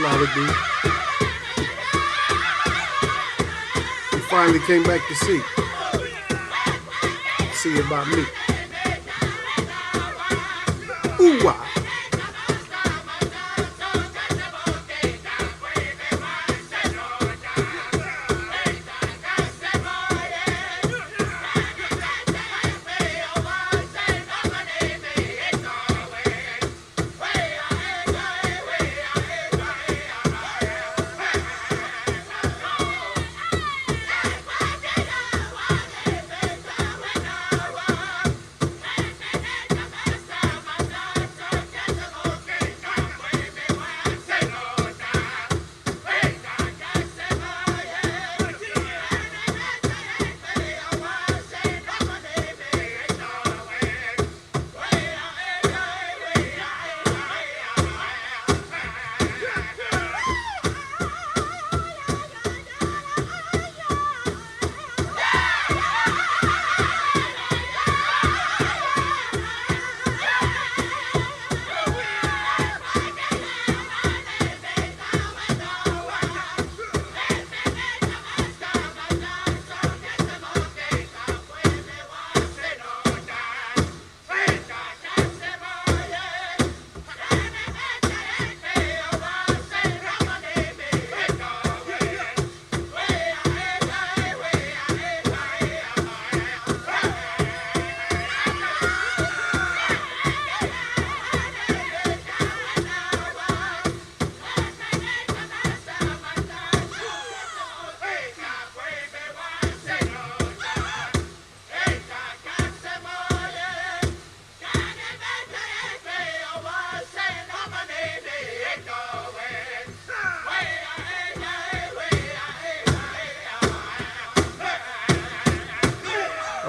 Lottie D. You finally came back to see about me. Ooh, wow.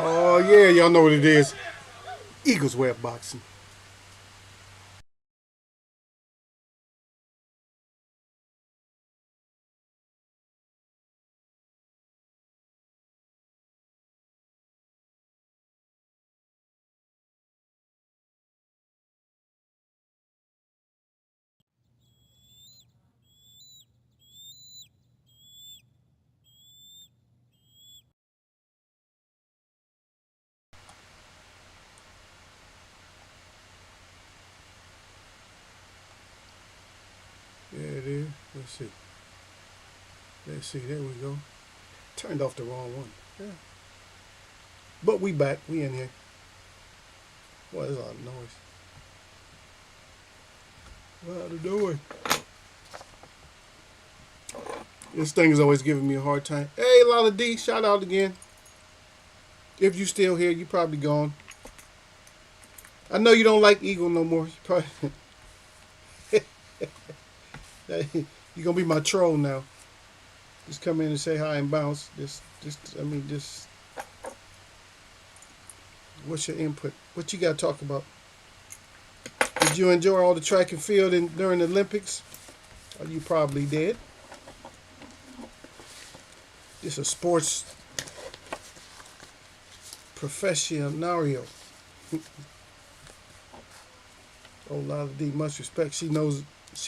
Oh, yeah, y'all know what it is. Eagles Web Boxing. Yeah, it is. Let's see. Let's see. There we go. Turned off the wrong one. Yeah. But we back. We in here. What is all the noise? What are they doing? This thing is always giving me a hard time. Hey, Lala D, shout out again. If you still here, you probably gone. I know you don't like Eagle no more. You probably you're gonna be my troll now. Just come in and say hi and bounce. Just. What's your input? What you got to talk about? Did you enjoy all the track and field during the Olympics? Or you probably did. This is a sports professionario. Oh, Lala D, much respect. She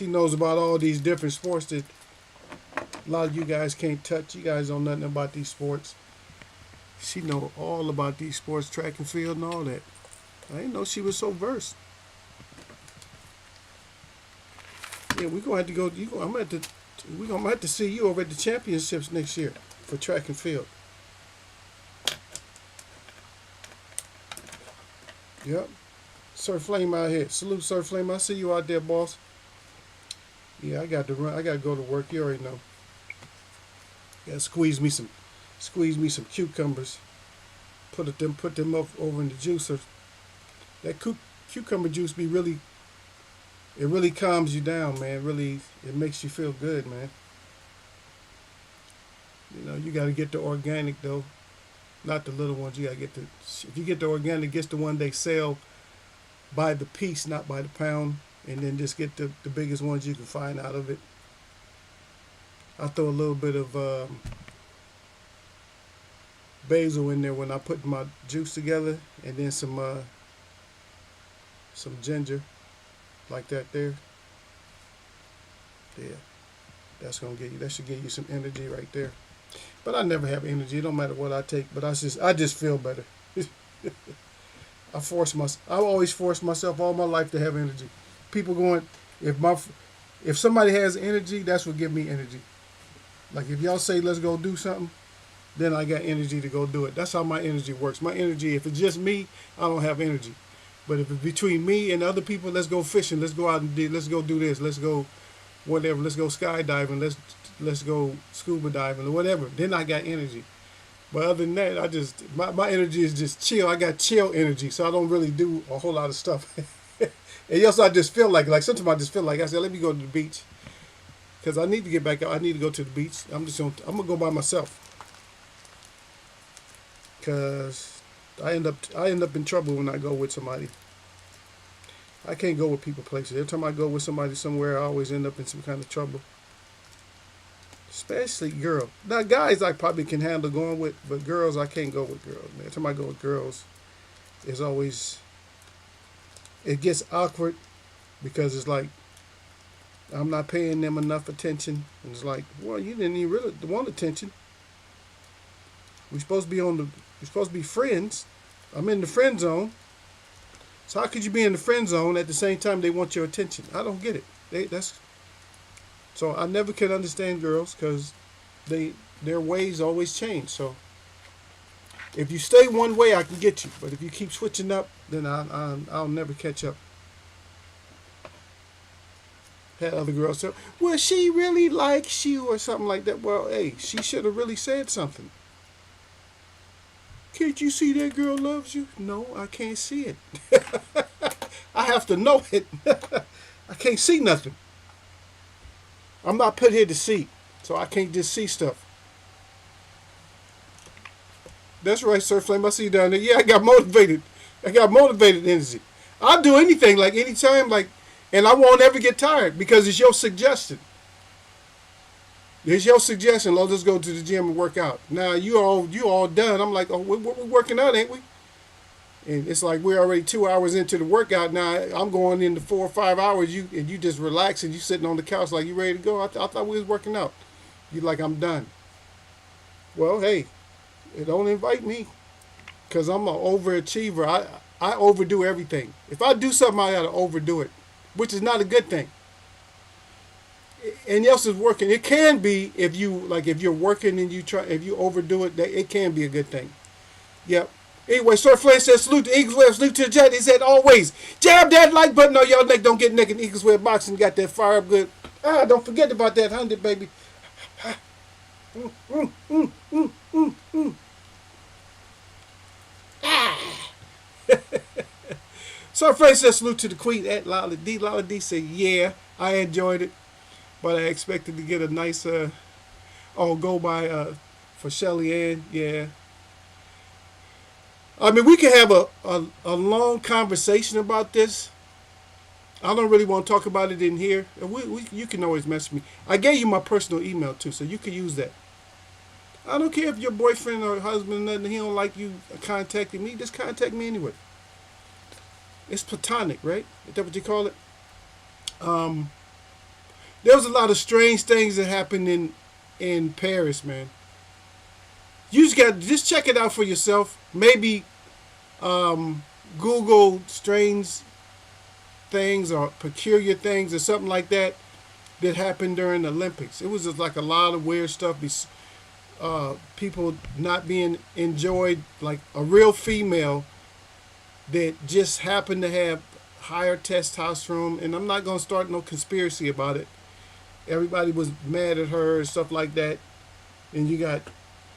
knows about all these different sports that a lot of you guys can't touch. You guys know nothing about these sports. She know all about these sports, track and field and all that. I didn't know she was so versed. Yeah, we're gonna have to go. We're gonna have to see you over at the championships next year for track and field. Yep. Sir Flame out here. Salute, Sir Flame. I see you out there, boss. Yeah, I got to run. I got to go to work. You already know. Got to squeeze me some cucumbers. Put them up over in the juicer. That cucumber juice it really calms you down, man. It makes you feel good, man. You know, you got to get the organic though, not the little ones. You got to get if you get the organic, get the one they sell by the piece, not by the pound, and then just get the biggest ones you can find out of it. I throw a little bit of basil in there when I put my juice together, and then some ginger, like that there. Yeah. That should give you some energy right there. But I never have energy. It don't matter what I take. But I just feel better. I always force myself all my life to have energy. People going, if my if somebody has energy, that's what give me energy. Like if y'all say let's go do something, then I got energy to go do it. That's how my energy works. My energy, if it's just me, I don't have energy. But if it's between me and other people, let's go fishing. Let's go out and let's go do this. Let's go whatever. Let's go skydiving. Let's go scuba diving or whatever. Then I got energy. But other than that, my energy is just chill. I got chill energy, so I don't really do a whole lot of stuff. And also I just feel like sometimes I just feel like I said, let me go to the beach because I need to get back out. I need to go to the beach. I'm gonna go by myself because I end up in trouble when I go with somebody. I can't go with people places. Every time I go with somebody somewhere, I always end up in some kind of trouble. Especially girls. Now guys I probably can handle going with, but girls I can't go with girls. Man. Every time I go with girls, it gets awkward because it's like I'm not paying them enough attention. And it's like, well, you didn't even really want attention. We're supposed to be friends. I'm in the friend zone. So how could you be in the friend zone at the same time they want your attention? I don't get it. So I never can understand girls because their ways always change. So if you stay one way, I can get you. But if you keep switching up, then I'll never catch up. Had other girls say, well, she really likes you or something like that. Well, hey, she should have really said something. Can't you see that girl loves you? No, I can't see it. I have to know it. I can't see nothing. I'm not put here to see, so I can't just see stuff. That's right, Sir Flame. I see you down there. Yeah, I got motivated. Energy. I'll do anything, like anytime, like, and I won't ever get tired because it's your suggestion. It's your suggestion. Let's go to the gym and work out. Now you all done. I'm like, oh, we're working out, ain't we? And it's like we're already 2 hours into the workout. Now I'm going into 4 or 5 hours. You just relax and you sitting on the couch like you ready to go. I thought we was working out. You like I'm done. Well, hey, don't invite me because I'm an overachiever. I overdo everything. If I do something, I gotta overdo it, which is not a good thing. And else is working. It can be if you're working and if you overdo it, it can be a good thing. Yep. Anyway, Sir Flame says salute to Eagles Web, salute to the chat. He said always jab that like button on y'all neck. Don't get naked. Eagles Web boxing got that fire up good. Don't forget about that 100, baby. Sir Flame says salute to the Queen at Lala D. Lala D said yeah, I enjoyed it. But I expected to get a nice, go by for Shelly Ann. Yeah. I mean, we can have a long conversation about this. I don't really want to talk about it in here. You can always message me. I gave you my personal email, too, so you can use that. I don't care if your boyfriend or husband, nothing, he don't like you contacting me. Just contact me anyway. It's platonic, right? Is that what you call it? There was a lot of strange things that happened in Paris, man. You just check it out for yourself. Maybe Google strange things or peculiar things or something like that happened during the Olympics. It was just like a lot of weird stuff. People not being enjoyed, like a real female that just happened to have higher testosterone. And I'm not going to start no conspiracy about it. Everybody was mad at her and stuff like that. And you got,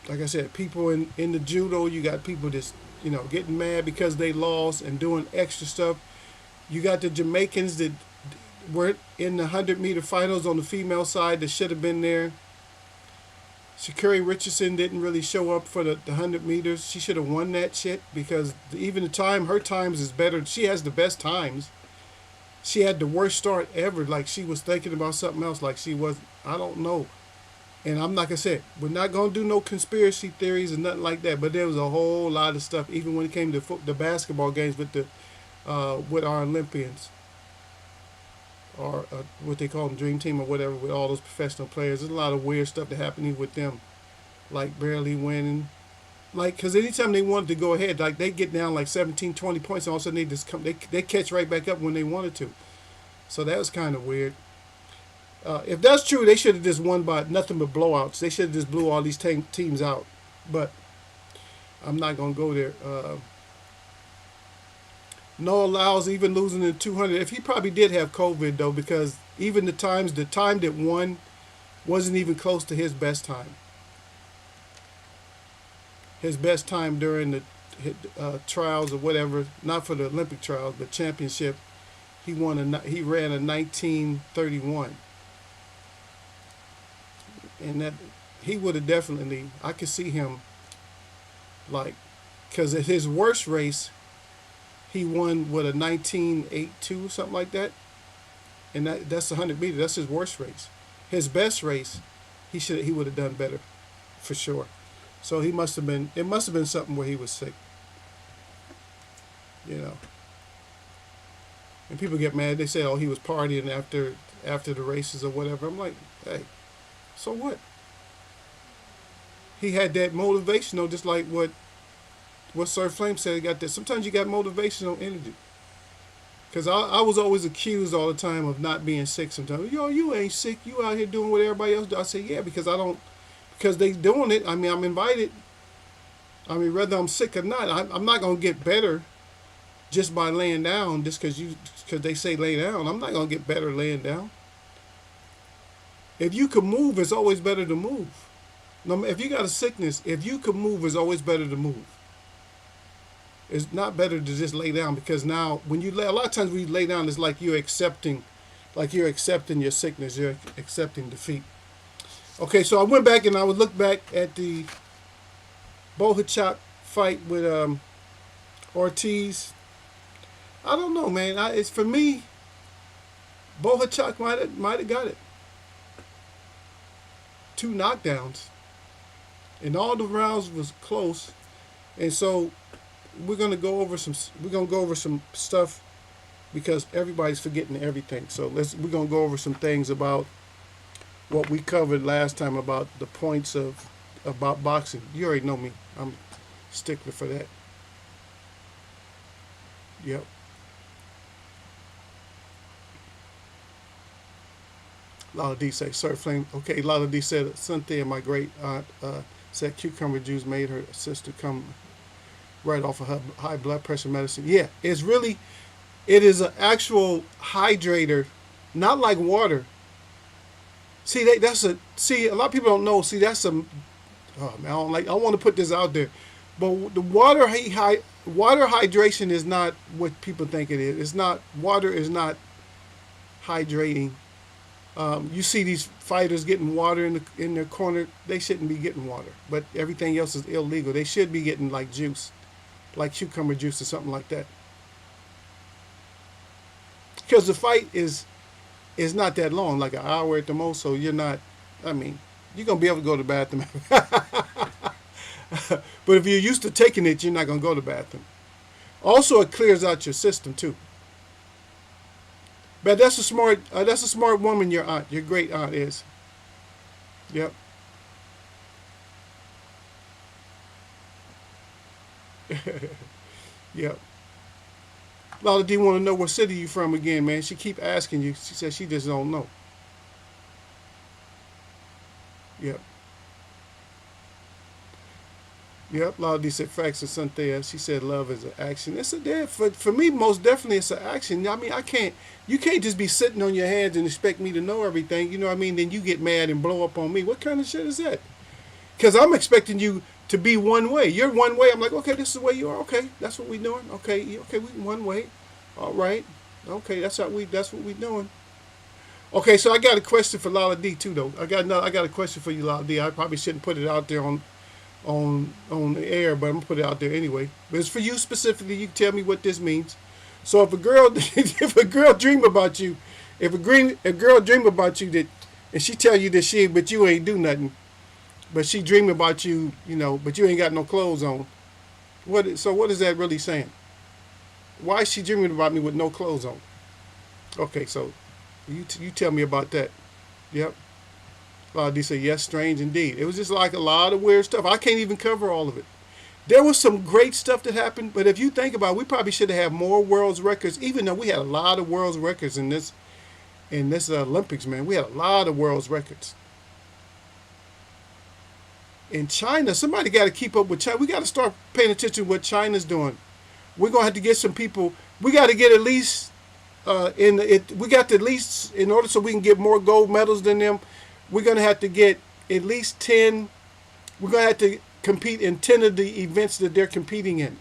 like I said, people in the judo, you got people just, getting mad because they lost and doing extra stuff. You got the Jamaicans that were in the 100-meter finals on the female side that should have been there. Sha'Carri Richardson didn't really show up for the 100 meters. She should have won that shit because even her times is better. She has the best times. She had the worst start ever. Like she was thinking about something else. Like she was, I don't know. And I'm like I said, we're not going to do no conspiracy theories and nothing like that. But there was a whole lot of stuff, even when it came to the basketball games with our Olympians. or what they call them, Dream Team or whatever, with all those professional players. There's a lot of weird stuff that happening with them, like barely winning. Like, because anytime they wanted to go ahead, like they get down like 17, 20 points, and all of a sudden they just come, they catch right back up when they wanted to. So that was kind of weird. If that's true, they should have just won by nothing but blowouts. They should have just blew all these teams out. But I'm not gonna go there. No allows even losing in 200. If he probably did have COVID though, because even the time that won wasn't even close to his best time. His best time during the trials or whatever, not for the Olympic trials, but championship, he ran a 1931, and that he would have definitely. I could see him like, because at his worst race, he won with a 1982 something like that, and that's 100 meters. That's his worst race. His best race, he would have done better, for sure. So he must have been. It must have been something where he was sick, you know. And people get mad. They say, "Oh, he was partying after the races or whatever." I'm like, hey, so what? He had that motivational, just like what Sir Flame said. He got that. Sometimes you got motivational energy. Because I was always accused all the time of not being sick. Sometimes, yo, you ain't sick. You out here doing what everybody else do. I say, yeah, because I don't. Because they doing it. I mean, I'm invited. I mean, whether I'm sick or not, I'm not gonna get better just by laying down. Just because they say lay down, I'm not gonna get better laying down. If you can move, it's always better to move. No, if you got a sickness, if you can move, it's always better to move. It's not better to just lay down, because now when you lay, a lot of times when you lay down, it's like you're accepting your sickness, you're accepting defeat. Okay, so I went back and I would look back at the Bohachak fight with Ortiz. I don't know, man. It's for me. Bohachak might have got it. 2 knockdowns, and all the rounds was close, and so we're gonna go over some stuff, because everybody's forgetting everything. So we're gonna go over some things about what we covered last time about the points about boxing. You already know me. I'm a stickler for that. Yep. Lala D say, Sir Flame. Okay, Lala D said, Cynthia, my great aunt, said cucumber juice made her sister come right off of her high blood pressure medicine. Yeah, it is an actual hydrator, not like water. See, a lot of people don't know. See, that's oh man, I want to put this out there, but the water hydration is not what people think it is. It's not. Water is not hydrating. You see these fighters getting water in their corner. They shouldn't be getting water, but everything else is illegal. They should be getting like juice, like cucumber juice or something like that, because the fight is not that long, like an hour at the most. So you're not. I mean, you're gonna be able to go to the bathroom. But if you're used to taking it, you're not gonna go to the bathroom. Also, it clears out your system too. But that's a smart woman. Your great aunt is. Yep. Yep. Lala D want to know what city you from again, man. She keep asking you. She says she just don't know. Yep. Yep. Lala D said facts or something. She said love is an action. It's for me, most definitely it's an action. I mean, you can't just be sitting on your hands and expect me to know everything. You know what I mean? Then you get mad and blow up on me. What kind of shit is that? Because I'm expecting you to be one way. You're one way. I'm like, okay, this is the way you are. Okay, that's what we're doing. Okay, we one way. All right. Okay, that's what we're doing. Okay, so I got a question for Lala D too, though. I got a question for you, Lala D. I probably shouldn't put it out there on the air, but I'm gonna put it out there anyway. But it's for you specifically. You can tell me what this means. So if a girl dream about you, if a girl dream about you that, and she tell you that but you ain't do nothing, but she dream about you, but you ain't got no clothes on. What is that really saying? Why is she dreaming about me with no clothes on? Okay, so You tell me about that. Yep. They say yes, strange indeed. It was just like a lot of weird stuff. I can't even cover all of it. There was some great stuff that happened, but if you think about it, we probably should have had more world's records, even though we had a lot of world's records in this Olympics, man. We had a lot of world's records. In China, somebody got to keep up with China. We got to start paying attention to what China's doing. We're gonna have to get some people. We got to get at least in it. We got to at least in order so we can get more gold medals than them. We're gonna have to get at least 10. We're gonna have to compete in 10 of the events that they're competing in,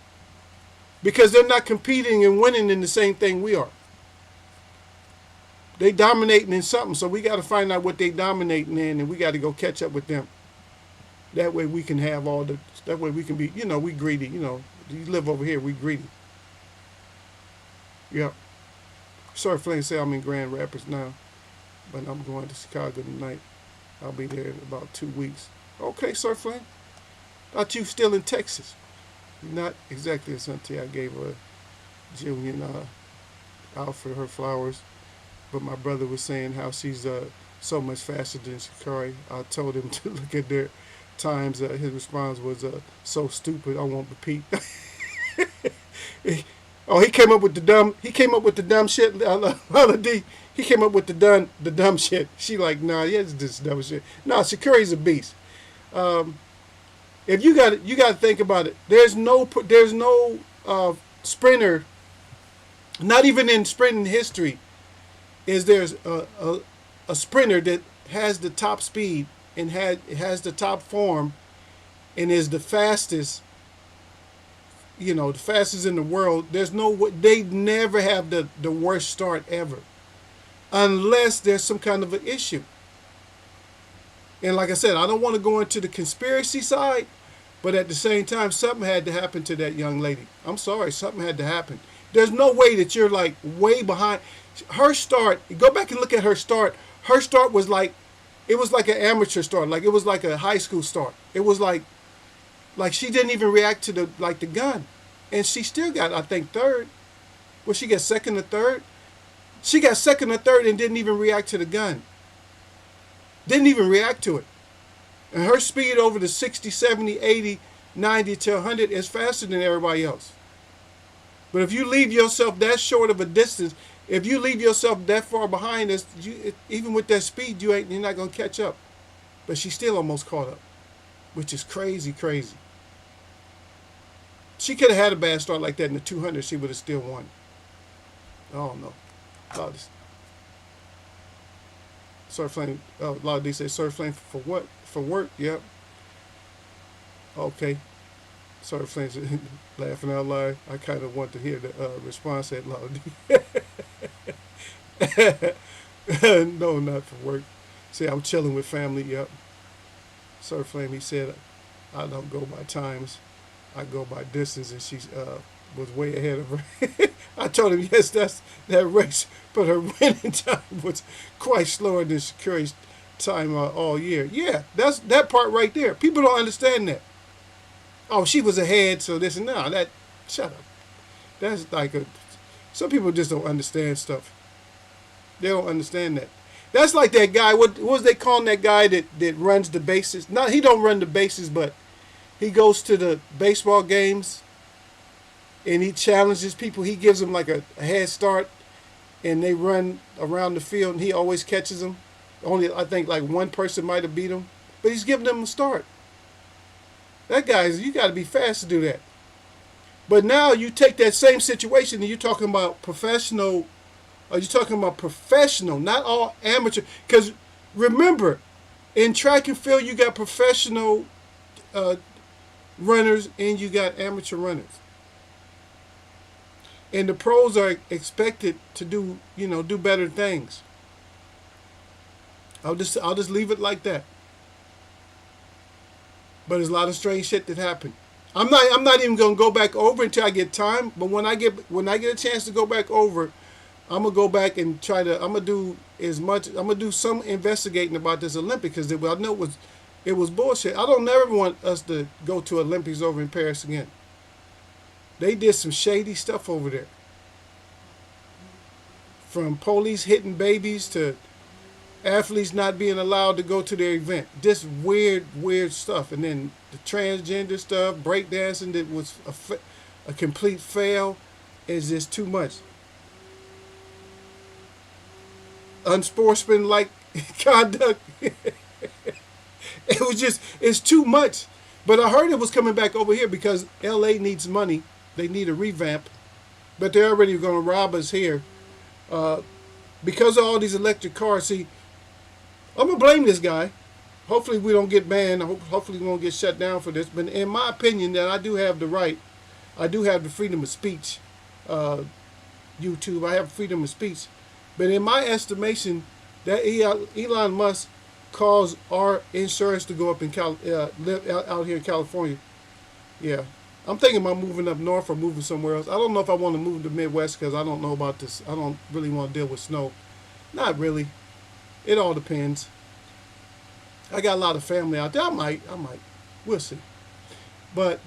because they're not competing and winning in the same thing we are. They dominating in something, so we got to find out what they dominating in, and we got to go catch up with them. That way we can have all the. That way we can be. We greedy. You live over here, we greedy. Yep. Sir Flynn said I'm in Grand Rapids now, but I'm going to Chicago tonight. I'll be there in about 2 weeks. Okay, Sir Flynn. Thought you still in Texas. Not exactly, Asante. I gave a Jillian out for her flowers, but my brother was saying how she's so much faster than Shakari. I told him to look at their times. His response was so stupid. I won't repeat. Oh, he came up with the dumb. He came up with the dumb shit. D. He came up with the dumb shit. She like, nah, yeah, it's this dumb shit. Nah, Shakari's a beast. If you got to think about it. There's no sprinter, not even in sprinting history, is there's a sprinter that has the top speed and has the top form and is the fastest. The fastest in the world. They never have the worst start ever, unless there's some kind of an issue. And like I said, I don't want to go into the conspiracy side, but at the same time, something had to happen to that young lady. I'm sorry, something had to happen. There's no way that you're like way behind. Her start, go back and look at her start. Her start was like, it was like an amateur start. Like it was like a high school start. It was like she didn't even react to the gun. And she still got, I think, third. Well, she got second or third? She got second or third and didn't even react to the gun. Didn't even react to it. And her speed over the 60, 70, 80, 90 to 100 is faster than everybody else. But if you leave yourself that short of a distance, if you leave yourself that far behind us, even with that speed, you're not going to catch up. But she still almost caught up, which is crazy, crazy. She could have had a bad start like that in the 200. She would have still won. I don't know. Sir Flame, a lot of these say Sir Flame for what? For work? Yep. Okay. Sir Flame laughing out loud. I kind of want to hear the response at Law D. No, not for work. See, I'm chilling with family. Yep. Sir Flame, he said, I don't go by times. I go by distance, and she was way ahead of her. I told him, yes, that race, but her winning time was quite slower than Shakari's time all year. Yeah, that's that part right there. People don't understand that. Oh, she was ahead, so this and that. Shut up. That's like some people just don't understand stuff. They don't understand that. That's like that guy. What was they calling that guy that runs the bases? Not he don't run the bases, but he goes to the baseball games and he challenges people. He gives them like a head start and they run around the field and he always catches them. Only I think like one person might have beat him, but he's giving them a start. That guy's, you got to be fast to do that. But now you take that same situation and you're talking about professional, or you're talking about professional, not all amateur. Because remember, in track and field you got professional runners and you got amateur runners. And the pros are expected to do better things. I'll just leave it like that. But there's a lot of strange shit that happened. I'm not even gonna go back over until I get time. But when I get a chance to go back over, I'm gonna go back and I'm gonna do some investigating about this Olympics because I know it was bullshit. I don't never want us to go to Olympics over in Paris again. They did some shady stuff over there. from police hitting babies to athletes not being allowed to go to their event. Just weird, weird stuff. And then the transgender stuff, breakdancing that was a complete fail is just too much. Unsportsmanlike conduct. It's too much. But I heard it was coming back over here because LA needs money. They need a revamp. But they're already going to rob us here. Because of all these electric cars. See, I'm going to blame this guy. Hopefully we don't get banned. Hopefully we won't get shut down for this. But in my opinion, that I do have the right. I do have the freedom of speech. YouTube, I have freedom of speech. But in my estimation, that Elon Musk caused our insurance to go up in live out here in California. Yeah. I'm thinking about moving up north or moving somewhere else. I don't know if I want to move to the Midwest because I don't know about this. I don't really want to deal with snow. Not really. It all depends. I got a lot of family out there. I might. We'll see. But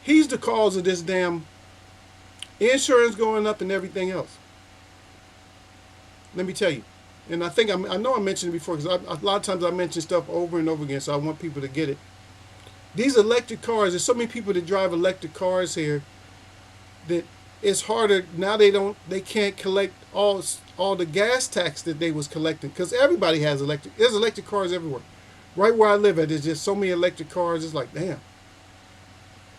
he's the cause of this damn insurance going up and everything else. Let me tell you. And I think I know I mentioned it before because a lot of times I mention stuff over and over again, so I want people to get it. These electric cars, there's so many people that drive electric cars here that it's harder now. They can't collect all the gas tax that they was collecting because everybody has electric. There's electric cars everywhere. Right where I live at, there's just so many electric cars. It's like, damn.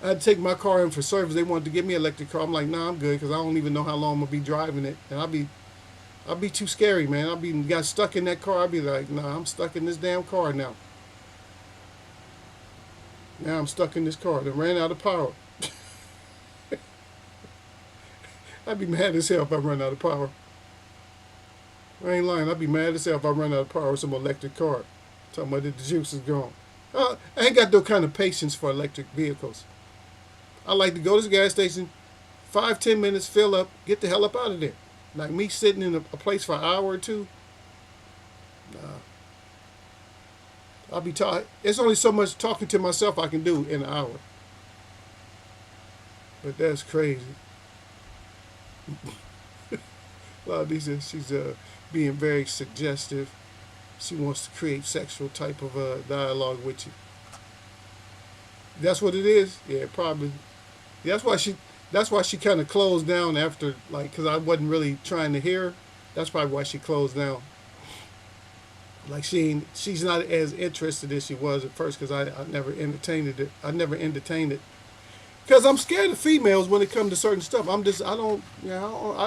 I had to take my car in for service. They wanted to give me an electric car. I'm like, nah, I'm good because I don't even know how long I'm gonna be driving it, and I'll be too scary, man. Got stuck in that car. I'll be like, nah, I'm stuck in this damn car now. Now I'm stuck in this car. They ran out of power. I'd be mad as hell if I run out of power. I ain't lying. I'd be mad as hell if I run out of power with some electric car. Talking about that the juice is gone. I ain't got no kind of patience for electric vehicles. I like to go to the gas station, 5-10 minutes, fill up, get the hell up out of there. Like me sitting in a place for an hour or two. Nah. I'll be tired. It's only so much talking to myself I can do in an hour. But that's crazy. A lot of these, she's being very suggestive. She wants to create sexual type of dialogue with you. That's what it is. Yeah, probably. That's why she kind of closed down after, like, because I wasn't really trying to hear her. That's probably why she closed down. Like she's not as interested as she was at first because I never entertained it. I never entertained it because I'm scared of females when it comes to certain stuff. I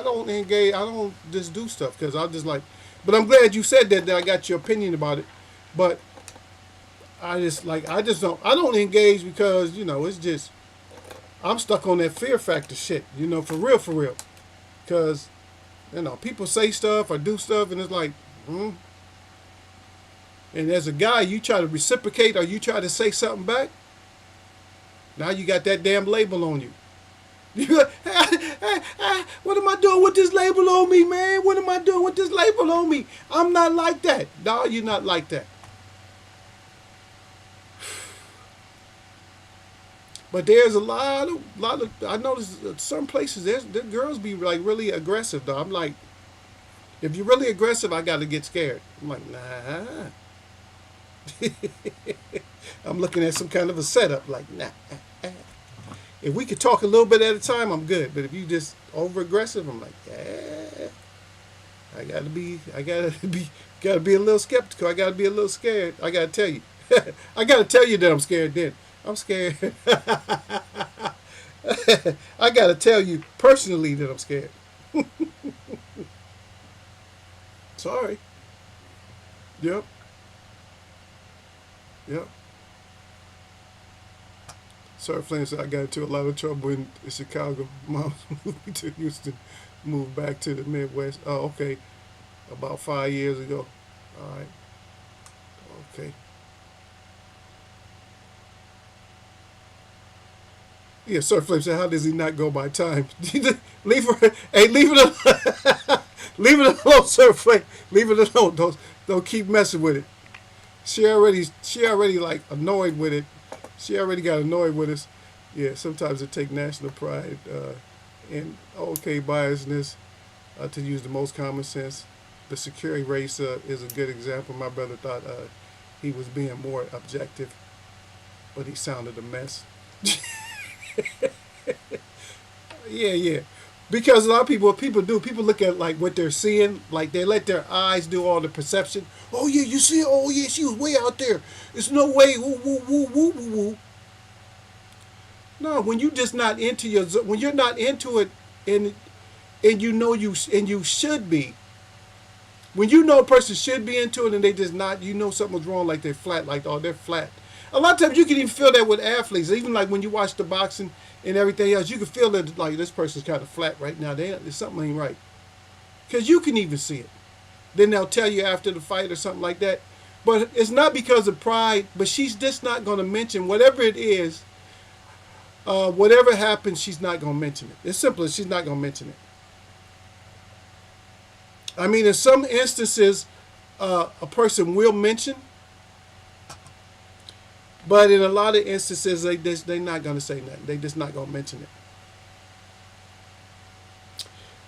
don't engage. I don't just do stuff because I just like. But I'm glad you said that I got your opinion about it. But I don't engage because it's just I'm stuck on that fear factor shit. For real. Because people say stuff or do stuff and it's like. And as a guy, you try to reciprocate or you try to say something back, now you got that damn label on you. What am I doing with this label on me, man? What am I doing with this label on me? I'm not like that. No, you're not like that. But there's a lot of I notice some places the girls be like really aggressive though. I'm like, if you're really aggressive, I got to get scared. I'm like, nah. I'm looking at some kind of a setup like, nah. If we could talk a little bit at a time, I'm good. But if you just over aggressive, I'm like, yeah. I gotta be a little skeptical. I gotta be a little scared. I gotta tell you. I gotta tell you that I'm scared then. I'm scared. I gotta tell you personally that I'm scared. Sorry. Yep. Sorry, Flame said I got into a lot of trouble in Chicago. Mom moved me to Houston, moved back to the Midwest. Oh, okay. About 5 years ago. All right. Okay. Yeah, Sir Flame said, how does he not go by time? Leave her. Hey, leave it alone. Leave it alone, Sir Flame. Leave it alone. Don't keep messing with it. She already like annoyed with it. She already got annoyed with us. Yeah, sometimes it take national pride And okay, biasness, to use the most common sense. The security race is a good example. My brother thought he was being more objective, but he sounded a mess. Yeah, yeah. Because a lot of people, what people do, people look at like what they're seeing, like they let their eyes do all the perception. Oh yeah, you see it? Oh yeah, she was way out there. There's no way. Woo woo woo woo woo woo. No, when you just not into when you're not into it, and you know you should be. When you know a person should be into it and they just not, you know something's wrong. Like they're flat. Like oh they're flat. A lot of times you can even feel that with athletes. Even like when you watch the boxing and everything else, you can feel that like this person's kind of flat right now. There's something ain't right because you can even see it. Then they'll tell you after the fight or something like that. But it's not because of pride. But she's just not going to mention whatever it is. Whatever happens, she's not going to mention it. It's simple as she's not going to mention it. I mean, in some instances, a person will mention, but in a lot of instances, they're not going to say nothing. They're just not going to mention it.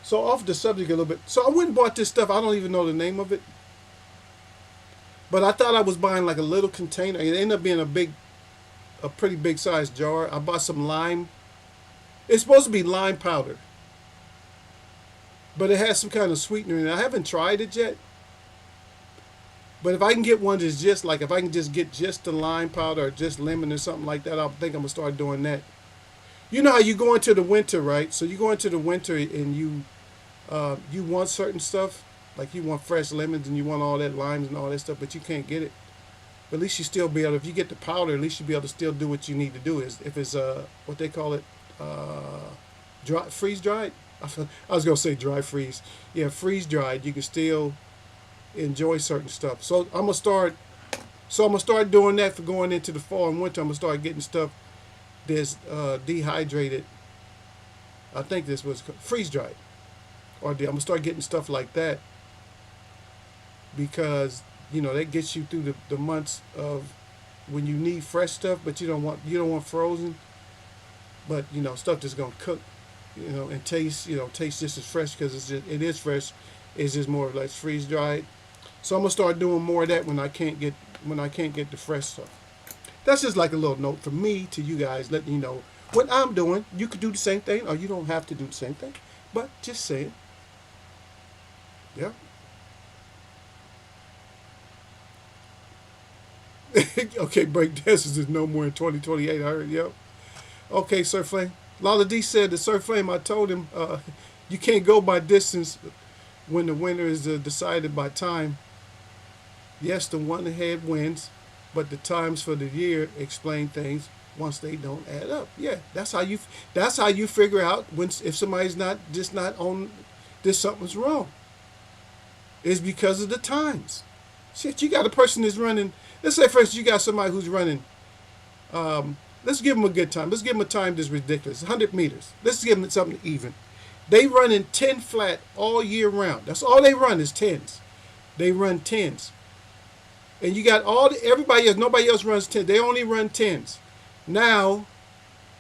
So off the subject a little bit. So I went and bought this stuff. I don't even know the name of it. But I thought I was buying like a little container. It ended up being a pretty big size jar. I bought some lime. It's supposed to be lime powder. But it has some kind of sweetener in it. I haven't tried it yet. But if I can get one that's just like, if I can just get just the lime powder or just lemon or something like that, I think I'm going to start doing that. You know how you go into the winter, right? So you go into the winter and you want certain stuff. Like you want fresh lemons and you want all that limes and all that stuff, but you can't get it. But at least you still be able, if you get the powder, at least you'll be able to still do what you need to do. Is if it's what they call it, freeze dried. I was gonna say dry freeze. Yeah, freeze dried. You can still enjoy certain stuff. So I'm gonna start. Doing that for going into the fall and winter. I'm gonna start getting stuff that's dehydrated. I think this was freeze dried, or I'm gonna start getting stuff like that because that gets you through the months of when you need fresh stuff, but you don't want frozen. But stuff that's gonna cook, and taste just as fresh because it is fresh. It's just more or less freeze dried. So I'm gonna start doing more of that when I can't get the fresh stuff. That's just like a little note from me to you guys, letting you know what I'm doing. You could do the same thing, or you don't have to do the same thing. But just saying, yeah. Okay, break dances is no more in 2028. I heard, yep. Okay, Sir Flame. Lala D said to Sir Flame, I told him, you can't go by distance when the winner is decided by time. Yes, the one ahead wins, but the times for the year explain things once they don't add up. Yeah, that's how you figure out if somebody's not on this, something's wrong. It's because of the times. Shit, you got a person that's running. Let's say, for instance, you got somebody who's running. Let's give them a good time. Let's give them a time that's ridiculous. 100 meters. Let's give them something even. They run in 10 flat all year round. That's all they run is 10s. They run 10s. And you got everybody else, nobody else runs 10. They only run 10s. Now,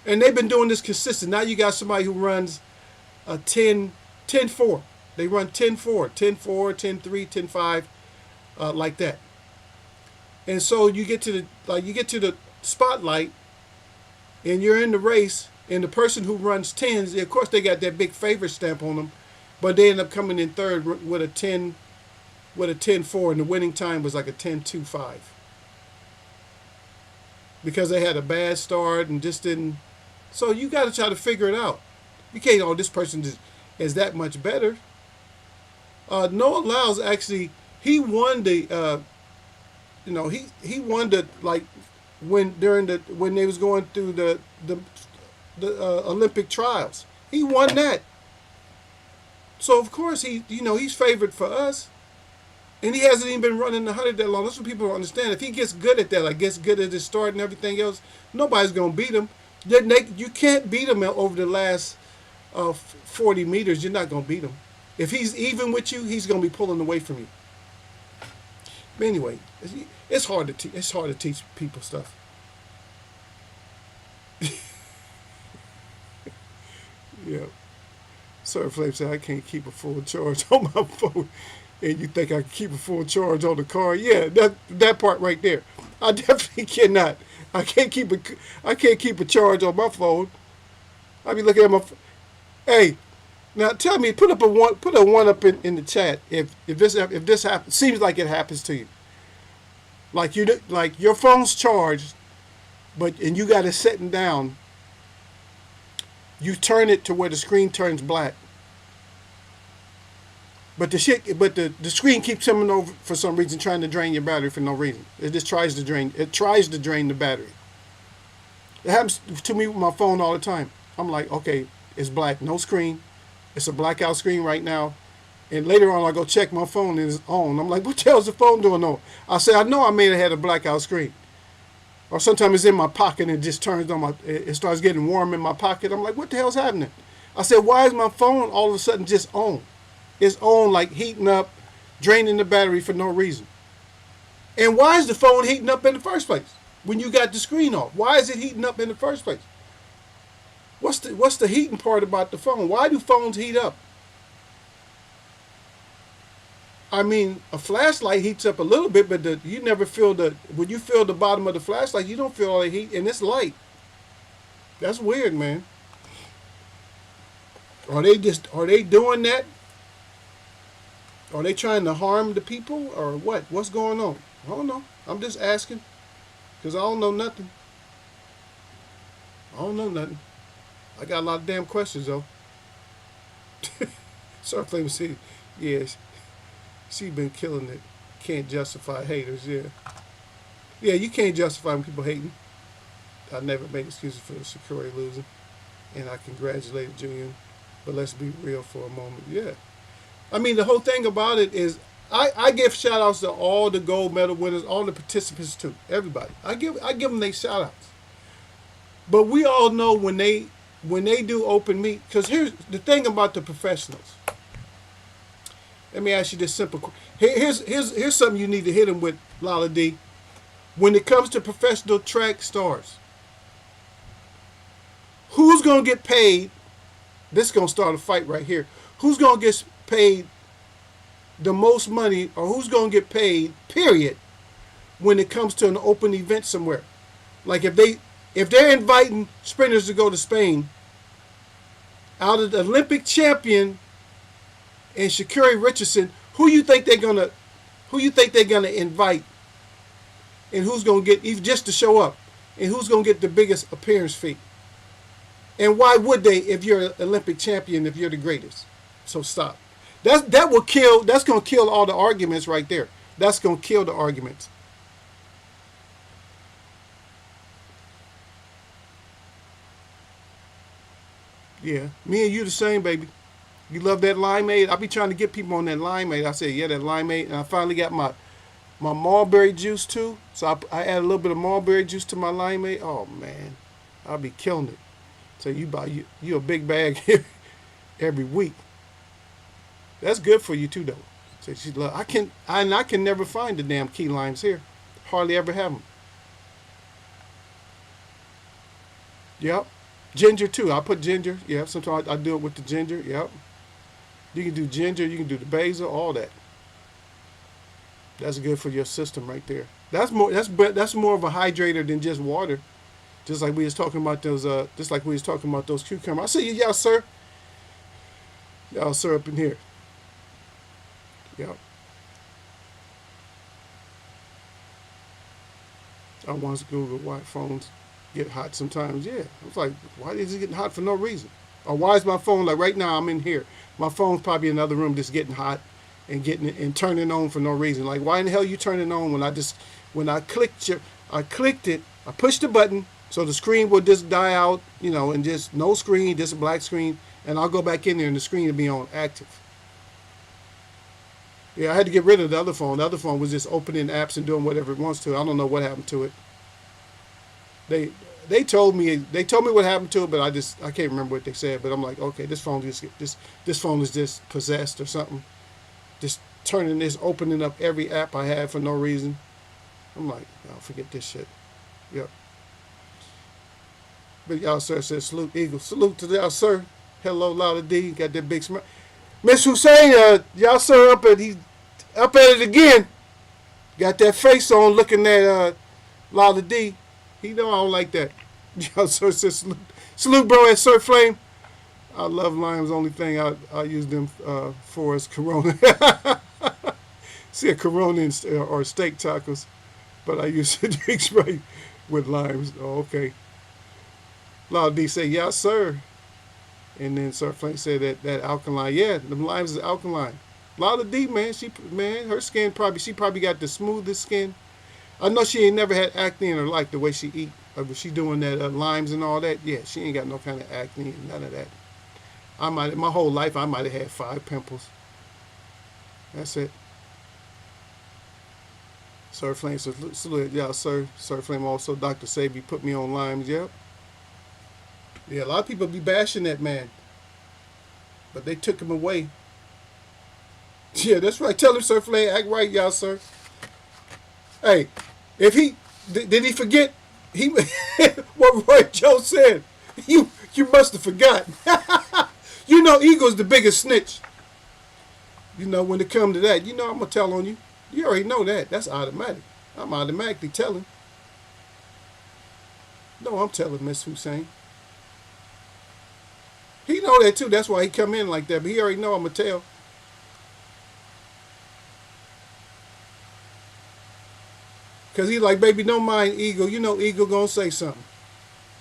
and they've been doing this consistent. Now you got somebody who runs a 10-4. They run 10-4, 10-4, 10-3, 10-5, like that. And so you get to the spotlight, and you're in the race, and the person who runs 10s, of course they got that big favorite stamp on them, but they end up coming in third with a 10-4, and the winning time was like a 10-2-5. Because they had a bad start and just didn't. So you got to try to figure it out. You can't, this person is that much better. Noah Lyles actually, he won the, he won the, like, when they was going through the Olympic trials. He won that. So of course he's favored for us. And he hasn't even been running the 100 that long. That's what people don't understand. If he gets good at that, like gets good at his start and everything else, nobody's going to beat him. You can't beat him over the last 40 meters. You're not going to beat him. If he's even with you, he's going to be pulling away from you. But anyway, it's hard to teach people stuff. Yeah. Sir Flame said, I can't keep a full charge on my phone. And you think I can keep a full charge on the car? Yeah, that part right there. I definitely cannot. I can't keep a charge on my phone. I be looking at my hey, now tell me, put a one up in the chat if this happens. Seems like it happens to you. Like your phone's charged, and you got it sitting down. You turn it to where the screen turns black. But the screen keeps coming over for some reason, trying to drain your battery for no reason. It just tries to drain the battery. It happens to me with my phone all the time. I'm like, okay, it's black, no screen. It's a blackout screen right now. And later on, I go check my phone and it's on. I'm like, what the hell is the phone doing on? I say, I know I may have had a blackout screen. Or sometimes it's in my pocket and it just turns on it starts getting warm in my pocket. I'm like, what the hell's happening? I said, why is my phone all of a sudden just on? It's on, like heating up, draining the battery for no reason. And why is the phone heating up in the first place? When you got the screen off, why is it heating up in the first place? What's the heating part about the phone? Why do phones heat up? I mean, a flashlight heats up a little bit, but you never feel when you feel the bottom of the flashlight, you don't feel all the heat, and it's light. That's weird, man. Are they doing that? Are they trying to harm the people or what? What's going on? I don't know. I'm just asking because I don't know nothing. I don't know nothing. I got a lot of damn questions though. Sorry, Flame City. Yes, she been killing it. Can't justify haters. Yeah, yeah. You can't justify when people hating. I never make excuses for the security losing, and I congratulated Junior. But let's be real for a moment. Yeah. I mean, the whole thing about it is I give shout outs to all the gold medal winners, all the participants too, everybody. I give them their shout outs. But we all know when they do open meet, because here's the thing about the professionals. Let me ask you this simple question. Here's something you need to hit them with, Lala D. When it comes to professional track stars, who's going to get paid? This is going to start a fight right here. Who's going to get paid the most money, or who's going to get paid, period, when it comes to an open event somewhere? Like if they're inviting sprinters to go to Spain, out of the Olympic champion and Sha'Carri Richardson, who you think they're gonna invite, and who's gonna get, even just to show up, and who's gonna get the biggest appearance fee? And why would they if you're an Olympic champion, if you're the greatest? So stop. That's gonna kill all the arguments right there. That's gonna kill the arguments. Yeah, me and you the same, baby. You love that limeade? I be trying to get people on that limeade. I said, yeah, that limeade. And I finally got my mulberry juice too. So I add a little bit of mulberry juice to my limeade. Oh man, I'll be killing it. So you a big bag every week. That's good for you too, though. So she love. I can never find the damn key limes here. Hardly ever have them. Yep. Ginger too. I put ginger. Yeah. Sometimes I do it with the ginger. Yep. You can do ginger. You can do the basil. All that. That's good for your system right there. That's more of a hydrator than just water. Just like we was talking about those. Just like we was talking about those cucumbers. I see you, y'all, sir. Y'all, sir, up in here. Yep. I once Googled why phones get hot sometimes. Yeah. I was like, why is it getting hot for no reason? Or why is my phone, like right now I'm in here, my phone's probably in another room just getting hot and turning on for no reason. Like, why in the hell you turning on when I clicked it, I pushed the button so the screen will just die out, and just no screen, just a black screen, and I'll go back in there and the screen will be on active. Yeah, I had to get rid of the other phone. The other phone was just opening apps and doing whatever it wants to. I don't know what happened to it. They told me what happened to it, but I can't remember what they said. But I'm like, okay, this phone is just possessed or something. Just opening up every app I have for no reason. I'm like, oh, forget this shit. Yep. But y'all, sir, said salute, Eagle. Salute to y'all, sir. Hello, Lala D. Got that big smile. Miss Hussein, y'all sir he's up at it again. Got that face on looking at Lala D. He know I don't like that. Y'all sir says salute bro at Sir Flame. I love limes. Only thing I use them for is Corona. See a Corona or steak tacos, but I use to drink Sprite with limes. Oh, okay. Lala D say, yeah, sir. And then Sir Flame said that alkaline. Yeah, the limes is alkaline. Lala D, man, her skin she probably got the smoothest skin. I know she ain't never had acne in her life the way she eat. But she doing that limes and all that. Yeah, she ain't got no kind of acne and none of that. My whole life I might have had 5 pimples. That's it. Sir Flame says, salute, yeah, sir. Sir Flame also, Dr. Sabi put me on limes, yep. Yeah, a lot of people be bashing that man. But they took him away. Yeah, that's right. Tell him, Sir Flame, act right, y'all, sir. Hey, if he, did he forget what Roy Joe said? You must have forgot. You know Eagle's the biggest snitch. You know, when it comes to that, you know I'm going to tell on you. You already know that. That's automatic. I'm automatically telling. No, I'm telling Miss Hussein. He know that too. That's why he come in like that. But he already know I'm going to tell. Because he like, baby, don't mind Eagle. You know Eagle going to say something.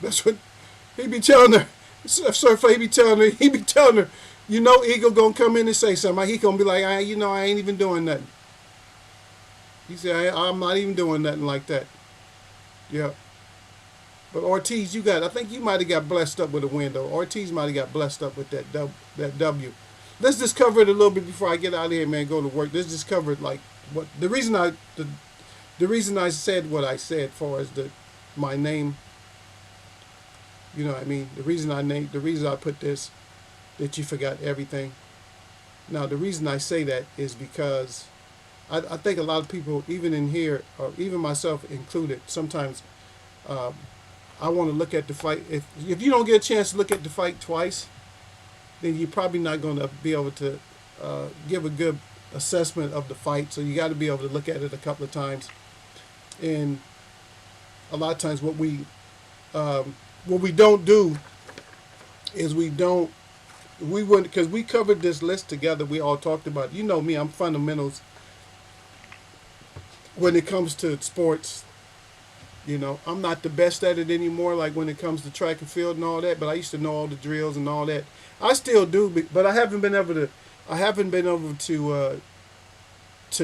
That's what he be telling her. Sir Flay, he be telling her, you know Eagle going to come in and say something. He going to be like, I ain't even doing nothing. He said, I'm not even doing nothing like that. Yeah. But Ortiz, I think you might have got blessed up with a win, though. Ortiz might have got blessed up with that W. Let's just cover it a little bit before I get out of here, man, go to work. Let's just cover it like what the reason I said what I said as far as my name. You know what I mean? The reason I put this, that you forgot everything. Now, the reason I say that is because I think a lot of people, even in here, or even myself included, sometimes I want to look at the fight. If you don't get a chance to look at the fight twice, then you're probably not going to be able to give a good assessment of the fight. So you got to be able to look at it a couple of times. And a lot of times what we don't do is we wouldn't, because we covered this list together. We all talked about it. You know me, I'm fundamentals when it comes to sports. You know, I'm not the best at it anymore, like when it comes to track and field and all that, but I used to know all the drills and all that. I still do, but I haven't been able to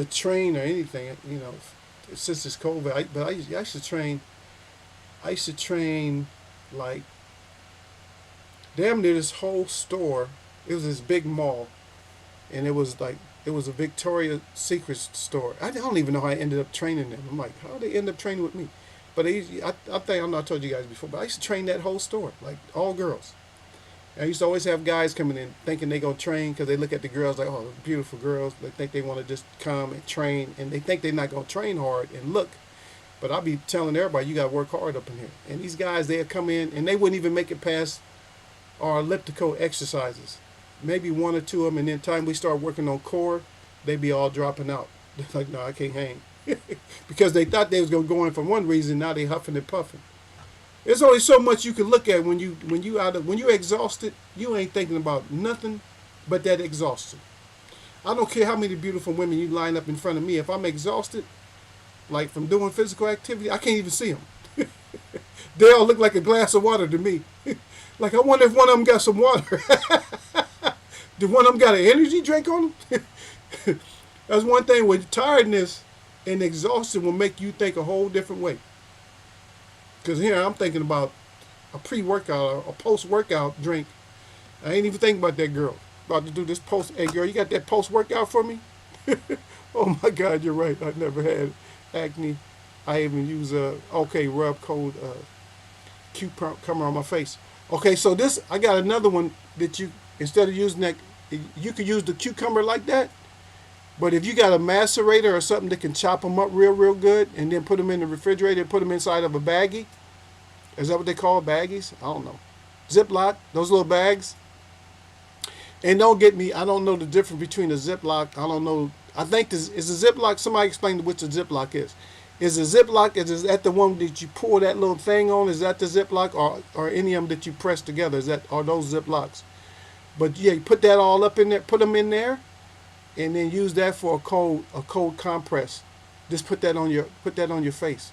train or anything, you know, since it's COVID. But I used to train like damn near this whole store. It was this big mall, and it was a Victoria's Secret store. I don't even know how I ended up training them. I'm like, how did they end up training with me? But I think I'm not told you guys before, but I used to train that whole store, like all girls. I used to always have guys coming in thinking they gonna train because they look at the girls like, oh, beautiful girls. They think they want to just come and train, and they think they're not gonna train hard and look. But I'll be telling everybody, you gotta work hard up in here. And these guys, they'll come in and they wouldn't even make it past our elliptical exercises. Maybe 1 or 2 of them, and then time we start working on core, they be all dropping out. They're like, no, I can't hang. Because they thought they was gonna go in for one reason, now they huffing and puffing. There's only so much you can look at when you're exhausted. You ain't thinking about nothing but that exhaustion. I don't care how many beautiful women you line up in front of me. If I'm exhausted, like from doing physical activity, I can't even see them. They all look like a glass of water to me. Like, I wonder if one of them got some water. Did one of them got an energy drink on them? That's one thing with tiredness and exhaustion will make you think a whole different way. Because here I'm thinking about a pre-workout or a post-workout drink. I ain't even thinking about that girl. About to do this post. Hey, girl, you got that post-workout for me? Oh, my God, you're right. I never had acne. I even use rub cold cucumber on my face. Okay, so this, I got another one that you, instead of using that, you could use the cucumber like that. But if you got a macerator or something that can chop them up real good and then put them in the refrigerator and put them inside of a baggie. Is that what they call baggies? I don't know. Ziploc, those little bags. And don't get me, I don't know the difference between a Ziploc. I don't know. I think this is a Ziploc. Somebody explain which a Ziploc is. Is a Ziploc, is that the one that you pour that little thing on? Is that the Ziploc, or any of them that you press together? Are those Ziplocs? But yeah, you put that all up in there, put them in there, and then use that for a cold compress. Just put that on your face.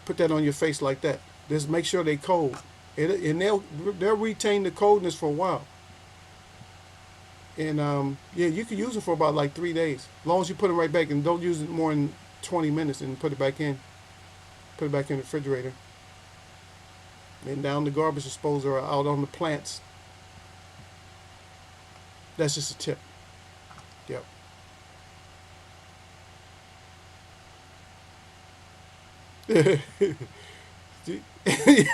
Put that on your face like that. Just make sure they cold, and they'll retain the coldness for a while. And yeah, you can use it for about like 3 days, as long as you put it right back, and don't use it more than 20 minutes, and put it back in. Put it back in the refrigerator. And down the garbage disposal or out on the plants. That's just a tip. Yep.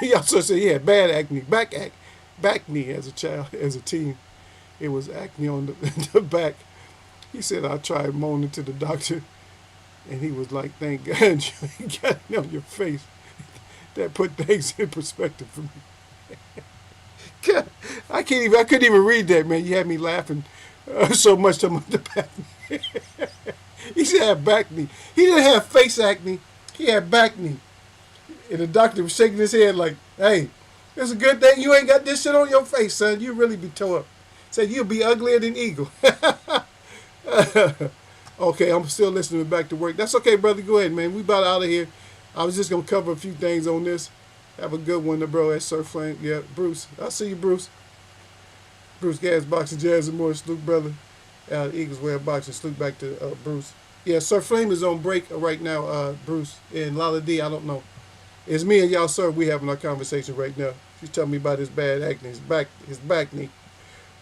He also said he had bad acne, back knee as a child, as a teen. It was acne on the back. He said, I tried moaning to the doctor, and he was like, thank God you got it on your face. That put things in perspective for me. God, I couldn't even read that, man. You had me laughing so much on the back. He said, I had back knee. He didn't have face acne. He had back knee. And the doctor was shaking his head like, hey, it's a good thing you ain't got this shit on your face, son. You really be tore up. Said you'll be uglier than eagle. Okay, I'm still listening back to work. That's okay, brother. Go ahead, man. We about out of here. I was just going to cover a few things on this. Have a good one, bro, at Surf Flame. Yeah, Bruce. I'll see you, Bruce. Bruce Gas, Boxing, Jazz, and more. Salute, brother. Eagles Way of Boxing. Salute back to Bruce. Yeah, Surf Flame is on break right now, Bruce. And Lala D, I don't know. It's me and y'all, sir. We having our conversation right now. She's telling me about his bad acne, his back knee.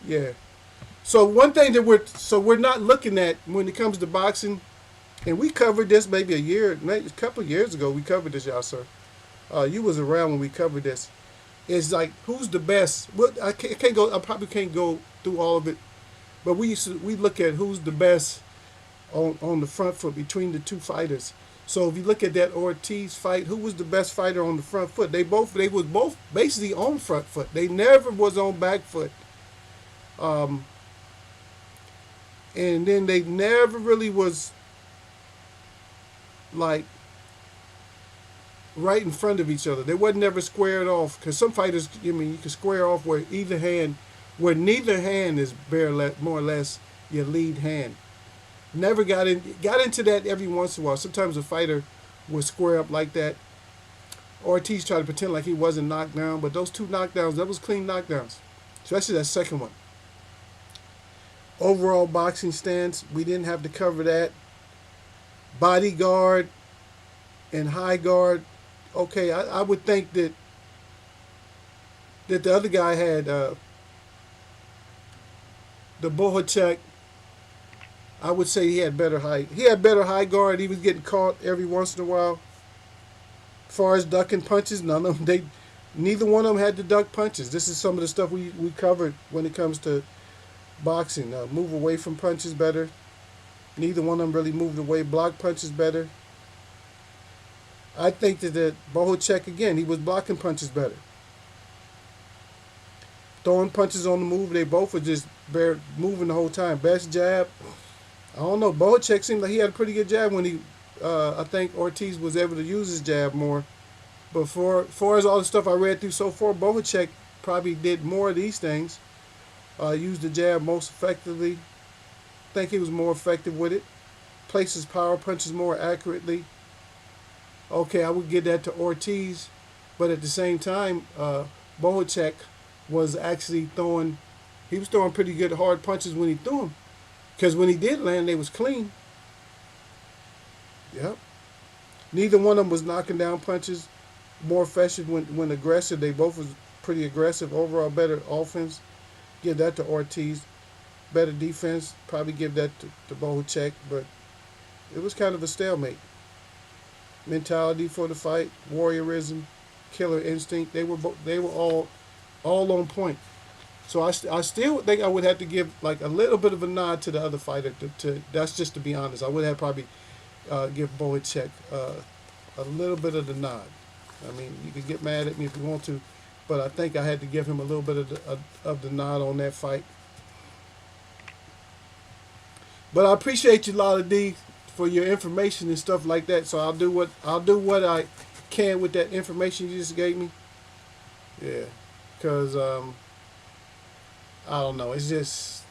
Yeah. So one thing that we're not looking at when it comes to boxing, and we covered this maybe a couple of years ago. We covered this, y'all, sir. You was around when we covered this. It's like, who's the best? What I probably can't go through all of it, but we look at who's the best on the front foot between the two fighters. So if you look at that Ortiz fight, who was the best fighter on the front foot? They was both basically on front foot. They never was on back foot. And then they never really was like right in front of each other. They wasn't never squared off, because some fighters, you can square off where neither hand is more or less your lead hand. Never got into that every once in a while. Sometimes a fighter would square up like that. Ortiz tried to pretend like he wasn't knocked down, but those two knockdowns, that was clean knockdowns. Especially that second one. Overall boxing stance, we didn't have to cover that. Bodyguard and high guard. Okay, I would think that the other guy had the Bohacek. I would say he had better height. He had better high guard. He was getting caught every once in a while. As far as ducking punches, neither one of them had to duck punches. This is some of the stuff we covered when it comes to boxing. Move away from punches better. Neither one of them really moved away. Block punches better. I think that Bohacek, again, he was blocking punches better. Throwing punches on the move, they both were just moving the whole time. Best jab. I don't know. Bohacek seemed like he had a pretty good jab when I think Ortiz was able to use his jab more. But as far as all the stuff I read through so far, Bohacek probably did more of these things. Used the jab most effectively. I think he was more effective with it. Places power punches more accurately. Okay, I would give that to Ortiz. But at the same time, Bohacek was actually throwing pretty good hard punches when he threw them. Because when he did land, they was clean. Yep. Neither one of them was knocking down punches. More effective when aggressive. They both was pretty aggressive. Overall, better offense. Give that to Ortiz. Better defense. Probably give that to Bohacek. But it was kind of a stalemate. Mentality for the fight. Warriorism. Killer instinct. They were all on point. So I still think I would have to give like a little bit of a nod to the other fighter. That's just to be honest. I would have probably give Bohacek a little bit of the nod. I mean, you can get mad at me if you want to, but I think I had to give him a little bit of the nod on that fight. But I appreciate you, Lotta D, for your information and stuff like that. So I'll do what I can with that information you just gave me. Yeah, because I don't know. It's just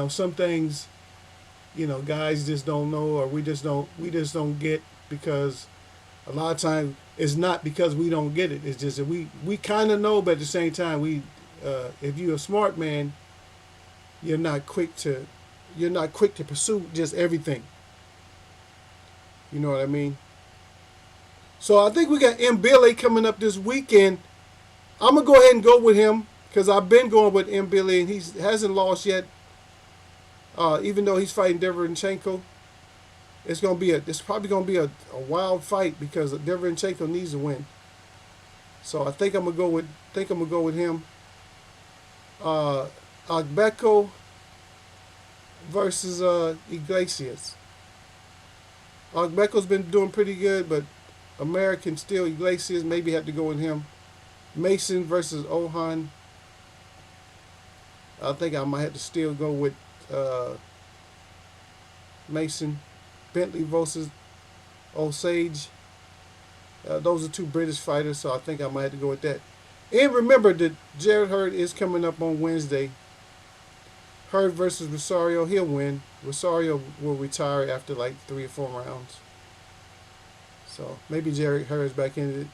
some things guys just don't know, or we just don't get, because a lot of times it's not because we don't get it. It's just that we kind of know, but at the same time if you're a smart man, you're not quick to pursue just everything. You know what I mean? So I think we got M. Billy coming up this weekend. I'm gonna go ahead and go with him because I've been going with M. Billy and he hasn't lost yet. Even though he's fighting Deverenchenko, it's probably gonna be a wild fight because Deverenchenko needs to win. So I think I'm gonna go with him. Agbeko versus Iglesias. Agbeko's been doing pretty good, but American still. Iglesias, maybe have to go with him. Mason versus Ohan. I think I might have to still go with Mason. Bentley versus Osage. Those are two British fighters, so I think I might have to go with that. And remember that Jared Hurd is coming up on Wednesday. Hurd versus Rosario, he'll win. Rosario will retire after like 3 or 4 rounds. So maybe Jared Hurd's back in it.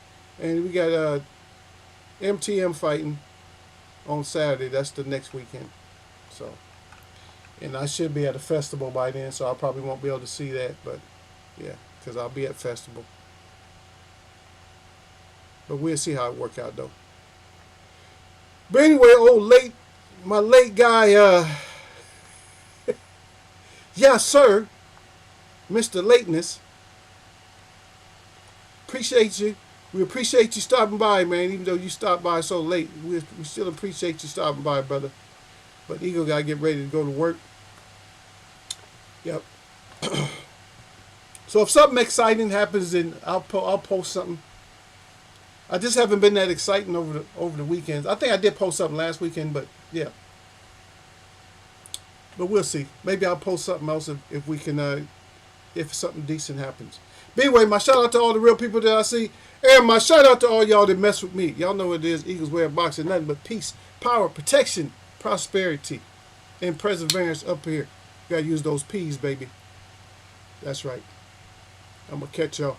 And we got MTM fighting on Saturday. That's the next weekend. So, and I should be at a festival by then, so I probably won't be able to see that. But yeah, because I'll be at festival. But we'll see how it work out though. But anyway, my late guy, yes sir, Mr. Lateness. Appreciate you. We appreciate you stopping by, man. Even though you stopped by so late, we still appreciate you stopping by, brother. But Eagle gotta get ready to go to work. Yep. So if something exciting happens, then I'll post something. I just haven't been that exciting over the weekends. I think I did post something last weekend, but yeah. But we'll see. Maybe I'll post something else if we can, if something decent happens. But anyway, my shout out to all the real people that I see. And my shout out to all y'all that mess with me. Y'all know what it is. Eagles Way of Boxing. Nothing but peace, power, protection, prosperity, and perseverance up here. You gotta use those P's, baby. That's right. I'm gonna catch y'all.